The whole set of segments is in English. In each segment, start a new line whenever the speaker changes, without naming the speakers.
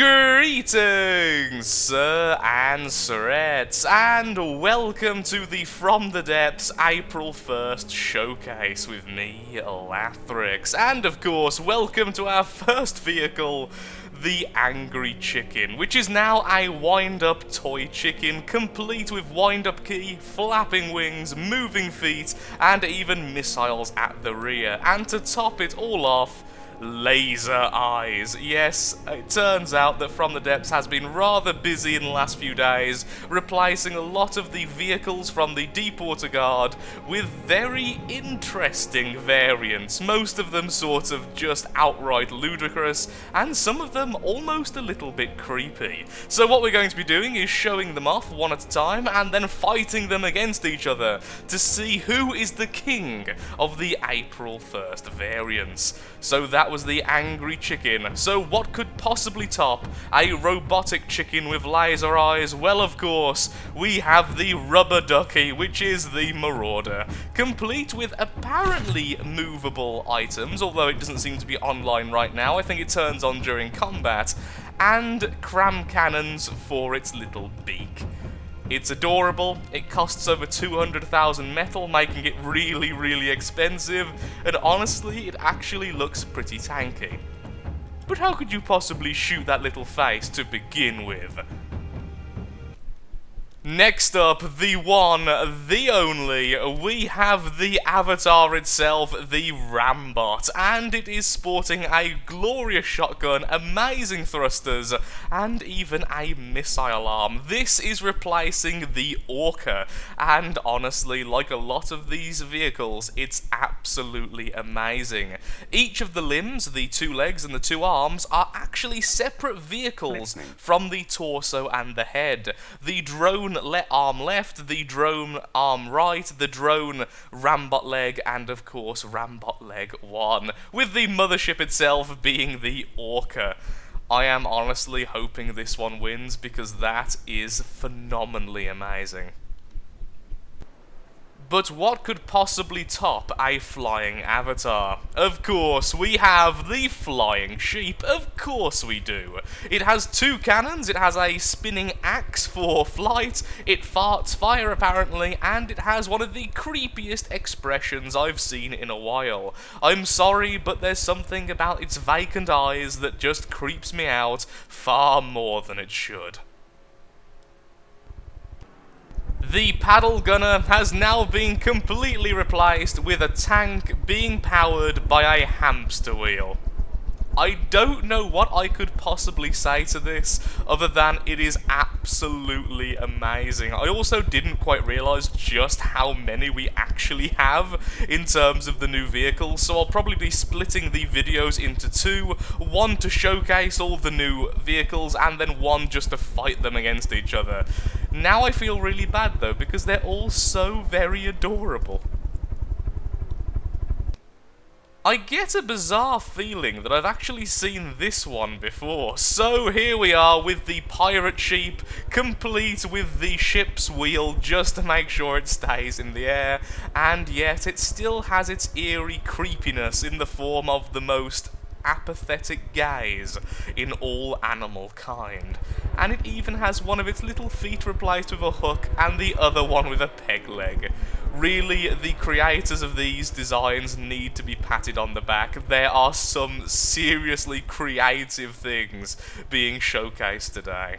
Greetings, sir and sirettes, and welcome to the From the Depths April 1st showcase with me, Lathrix. And of course, welcome to our first vehicle, the Angry Chicken, which is now a wind-up toy chicken, complete with wind-up key, flapping wings, moving feet, and even missiles at the rear. And to top it all off, laser eyes. Yes, it turns out that From the Depths has been rather busy in the last few days, replacing a lot of the vehicles from the Deepwater Guard with very interesting variants, most of them sort of just outright ludicrous, and some of them almost a little bit creepy. So what we're going to be doing is showing them off one at a time, and then fighting them against each other to see who is the king of the April 1st variants. So that was the Angry Chicken. So what could possibly top a robotic chicken with laser eyes? Well, of course, we have the Rubber Ducky, which is the Marauder, complete with apparently movable items, although it doesn't seem to be online right now. I think it turns on during combat, and cram cannons for its little beak. It's adorable, it costs over 200,000 metal, making it really, really expensive, and honestly, it actually looks pretty tanky. But how could you possibly shoot that little face to begin with? Next up, the one, the only, we have the avatar itself, the Rambot, and it is sporting a glorious shotgun, amazing thrusters, and even a missile arm. This is replacing the Orca, and honestly, like a lot of these vehicles, it's absolutely amazing. Each of the limbs, the two legs and the two arms, are actually separate vehicles from the torso and the head. The drone arm left, the drone arm right, the drone Rambot leg, and of course Rambot leg 1, with the mothership itself being the Orca. I am honestly hoping this one wins because that is phenomenally amazing. But what could possibly top a flying avatar? Of course, we have the flying sheep. Of course we do. It has two cannons, it has a spinning axe for flight, it farts fire apparently, and it has one of the creepiest expressions I've seen in a while. I'm sorry, but there's something about its vacant eyes that just creeps me out far more than it should. The paddle gunner has now been completely replaced with a tank being powered by a hamster wheel. I don't know what I could possibly say to this, other than it is absolutely amazing. I also didn't quite realise just how many we actually have in terms of the new vehicles, so I'll probably be splitting the videos into two, one to showcase all the new vehicles, and then one just to fight them against each other. Now I feel really bad though, because they're all so very adorable. I get a bizarre feeling that I've actually seen this one before. So here we are with the pirate sheep, complete with the ship's wheel just to make sure it stays in the air, and yet it still has its eerie creepiness in the form of the most apathetic gaze in all animal kind. And it even has one of its little feet replaced with a hook and the other one with a peg leg. Really, the creators of these designs need to be patted on the back. There are some seriously creative things being showcased today.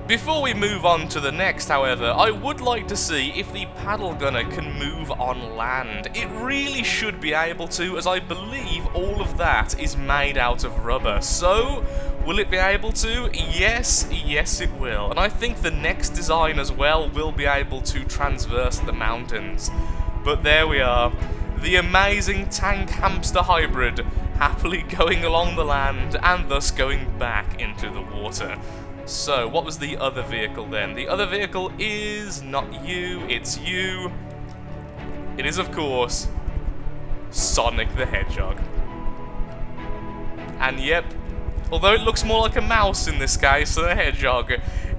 Before we move on to the next, however, I would like to see if the paddle gunner can move on land. It really should be able to, as I believe all of that is made out of rubber. So, will it be able to? Yes, yes it will. And I think the next design as well will be able to transverse the mountains. But there we are. The amazing tank hamster hybrid, happily going along the land and thus going back into the water. So, what was the other vehicle then? The other vehicle is not you, it's you. It is, of course, Sonic the Hedgehog. And yep, although it looks more like a mouse in this case than a hedgehog,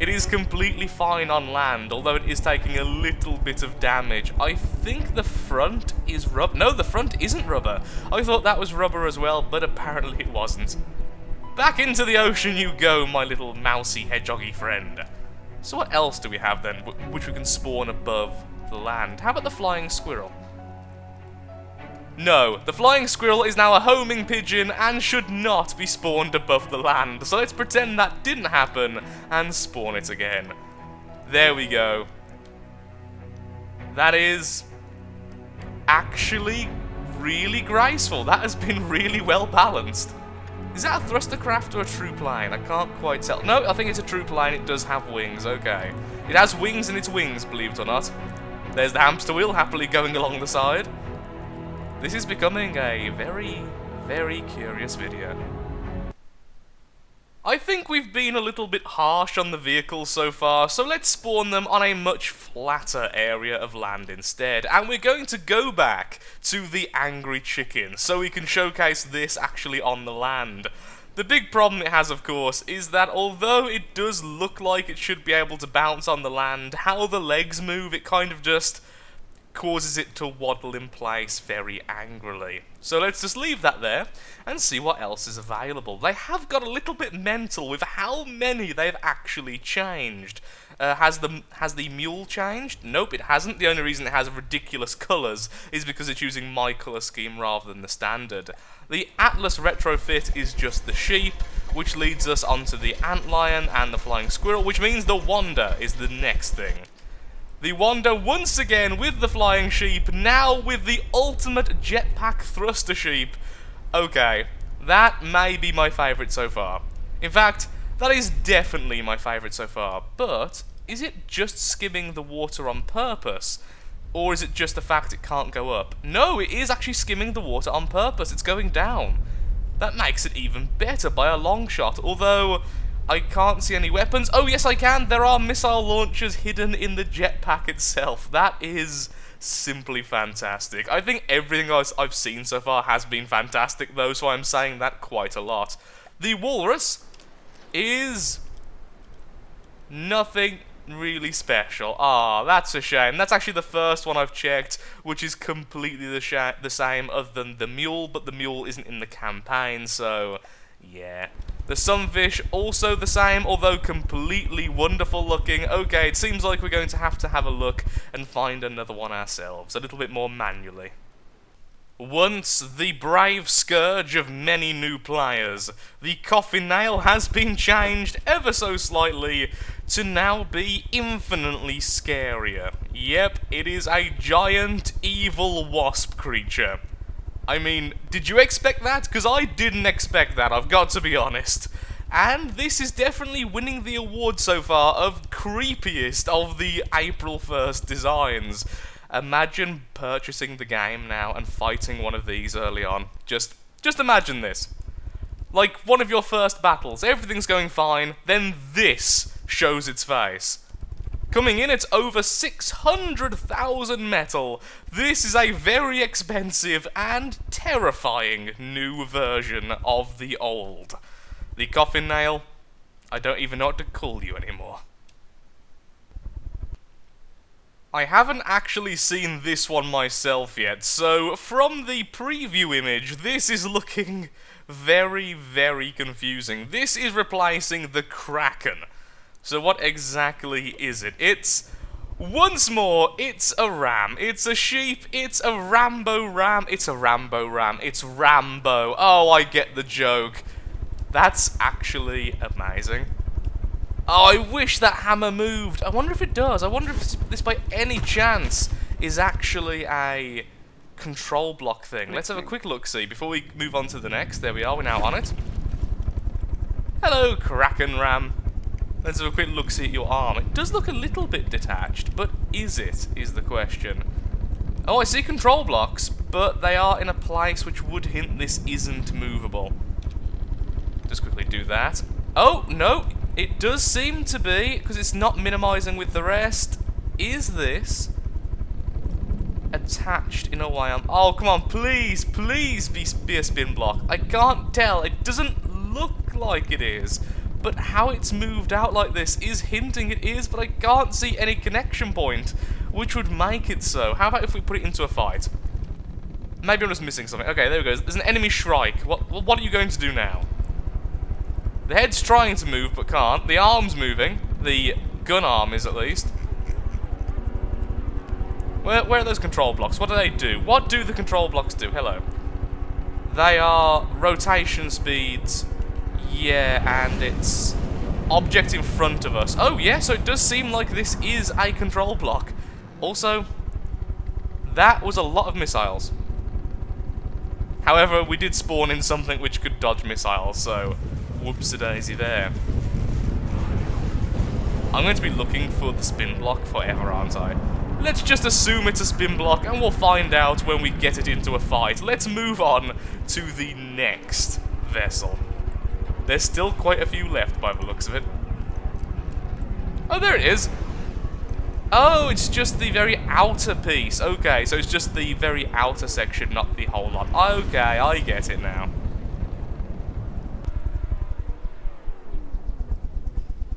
It is completely fine on land, although it is taking a little bit of damage. I think the front is rubber. No, the front isn't rubber. I thought that was rubber as well, but apparently it wasn't. Back into the ocean you go, my little mousy hedgehoggy friend. So what else do we have then, which we can spawn above the land? How about the flying squirrel? No, the flying squirrel is now a homing pigeon and should not be spawned above the land. So let's pretend that didn't happen and spawn it again. There we go. That is actually really graceful. That has been really well balanced. Is that a thruster craft or a true plane? I can't quite tell. No, I think it's a true plane. It does have wings. Okay. It has wings in its wings, believe it or not. There's the hamster wheel happily going along the side. This is becoming a very, very curious video. I think we've been a little bit harsh on the vehicles so far, so let's spawn them on a much flatter area of land instead. And we're going to go back to the angry chicken, so we can showcase this actually on the land. The big problem it has, of course, is that although it does look like it should be able to bounce on the land, how the legs move, it kind of just causes it to waddle in place very angrily. So let's just leave that there and see what else is available. They have got a little bit mental with how many they've actually changed. Has the mule changed? Nope, it hasn't. The only reason it has ridiculous colours is because it's using my colour scheme rather than the standard. The Atlas retrofit is just the sheep, which leads us onto the antlion and the flying squirrel, which means the wander is the next thing. The wander once again with the flying sheep, now with the ultimate jetpack thruster sheep. Okay, that may be my favourite so far. In fact, that is definitely my favourite so far. But is it just skimming the water on purpose? Or is it just the fact it can't go up? No, it is actually skimming the water on purpose. It's going down. That makes it even better by a long shot, although I can't see any weapons. Oh, yes, I can. There are missile launchers hidden in the jetpack itself. That is simply fantastic. I think everything else I've seen so far has been fantastic, though, so I'm saying that quite a lot. The walrus is nothing really special. Ah, that's a shame. That's actually the first one I've checked, which is completely the same other than the mule, but the mule isn't in the campaign, so yeah. The sunfish, also the same, although completely wonderful looking. Okay, it seems like we're going to have a look and find another one ourselves, a little bit more manually. Once the brave scourge of many new players, the Coffin Nail has been changed ever so slightly to now be infinitely scarier. Yep, it is a giant evil wasp creature. I mean, did you expect that? Because I didn't expect that, I've got to be honest. And this is definitely winning the award so far of creepiest of the April 1st designs. Imagine purchasing the game now and fighting one of these early on. Just imagine this. Like one of your first battles, everything's going fine, then this shows its face. Coming in at over 600,000 metal, this is a very expensive and terrifying new version of the old. The Coffin Nail, I don't even know what to call you anymore. I haven't actually seen this one myself yet, so from the preview image, this is looking very, very confusing. This is replacing the Kraken. So what exactly is it? Once more, it's a ram. It's a sheep. It's a Rambot ram. It's a Rambot ram. It's Rambo. Oh, I get the joke. That's actually amazing. Oh, I wish that hammer moved. I wonder if it does. I wonder if this by any chance is actually a control block thing. Let's have a quick look-see before we move on to the next. There we are. We're now on it. Hello, Kraken Ram. Let's have a quick look-see at your arm. It does look a little bit detached, but is it, is the question. Oh, I see control blocks, but they are in a place which would hint this isn't movable. Just quickly do that. Oh, no, it does seem to be, because it's not minimizing with the rest. Is this attached in a way? Oh, come on, please be a spin block. I can't tell. It doesn't look like it is. but how it's moved out like this is hinting it is, but I can't see any connection point, which would make it so. How about if we put it into a fight? Maybe I'm just missing something. Okay, there we go. There's an enemy Shrike. What are you going to do now? The head's trying to move, but can't. The arm's moving. The gun arm is, at least. Where are those control blocks? What do they do? What do the control blocks do? Hello. They are rotation speeds. Yeah, and it's object in front of us. Oh, yeah, so it does seem like this is a control block. Also, that was a lot of missiles. However, we did spawn in something which could dodge missiles, so whoops-a-daisy there. I'm going to be looking for the spin block forever, aren't I? Let's just assume it's a spin block, and we'll find out when we get it into a fight. Let's move on to the next vessel. There's still quite a few left by the looks of it. Oh, there it is! Oh, it's just the very outer piece. Okay, so it's just the very outer section, not the whole lot. Okay, I get it now.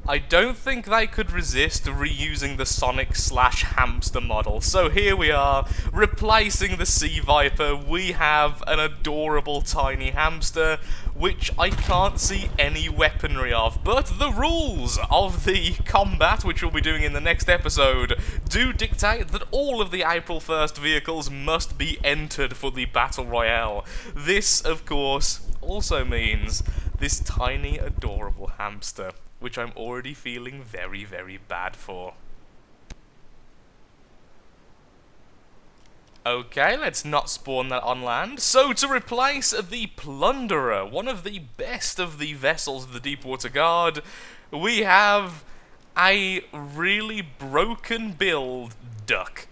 I don't think they could resist reusing the Sonic/Hamster model. So here we are, replacing the Sea Viper. We have an adorable tiny hamster, which I can't see any weaponry of. But the rules of the combat, which we'll be doing in the next episode, do dictate that all of the April 1st vehicles must be entered for the Battle Royale. This, of course, also means this tiny, adorable hamster, which I'm already feeling very, very bad for. Okay, let's not spawn that on land. So, to replace the Plunderer, one of the best of the vessels of the Deepwater Guard, we have a really broken build duck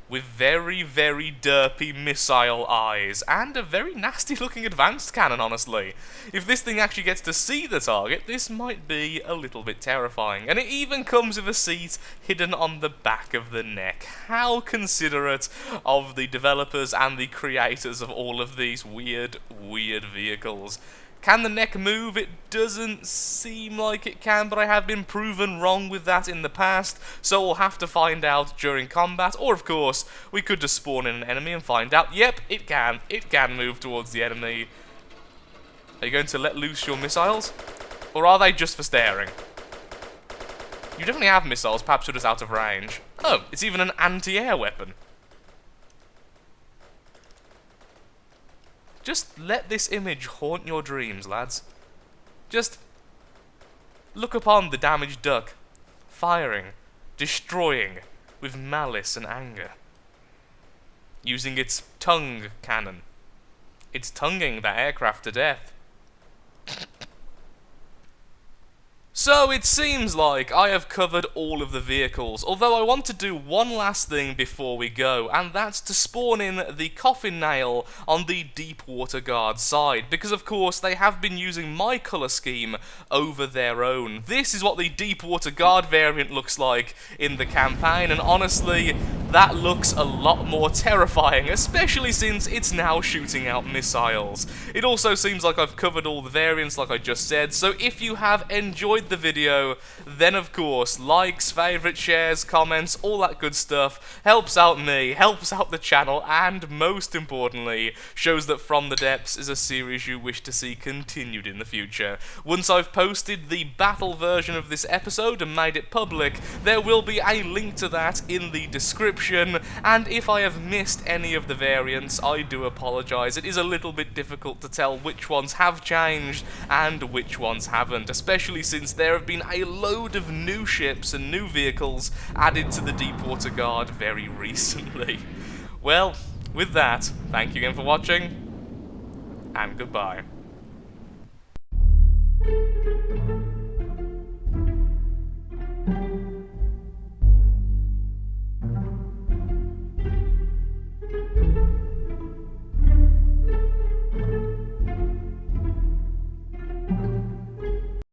with very, very derpy missile eyes, and a very nasty looking advanced cannon, honestly. If this thing actually gets to see the target, this might be a little bit terrifying. And it even comes with a seat hidden on the back of the neck. How considerate of the developers and the creators of all of these weird, weird vehicles. Can the neck move? It doesn't seem like it can, but I have been proven wrong with that in the past, so we'll have to find out during combat, or of course, we could just spawn in an enemy and find out, yep, it can move towards the enemy. Are you going to let loose your missiles? Or are they just for staring? You definitely have missiles, perhaps you're just out of range. Oh, it's even an anti-air weapon. Just let this image haunt your dreams, lads. Just look upon the damaged duck, firing, destroying, with malice and anger. Using its tongue cannon. It's tonguing that aircraft to death. So it seems like I have covered all of the vehicles, although I want to do one last thing before we go, and that's to spawn in the Coffin Nail on the Deepwater Guard side, because of course they have been using my colour scheme over their own. This is what the Deepwater Guard variant looks like in the campaign, and honestly, that looks a lot more terrifying, especially since it's now shooting out missiles. It also seems like I've covered all the variants like I just said, so if you have enjoyed the video, then of course, likes, favourites, shares, comments, all that good stuff helps out me, helps out the channel, and most importantly, shows that From the Depths is a series you wish to see continued in the future. Once I've posted the battle version of this episode and made it public, there will be a link to that in the description, and if I have missed any of the variants, I do apologise. It is a little bit difficult to tell which ones have changed and which ones haven't, especially since there have been a load of new ships and new vehicles added to the Deepwater Guard very recently. Well, with that, thank you again for watching, and goodbye.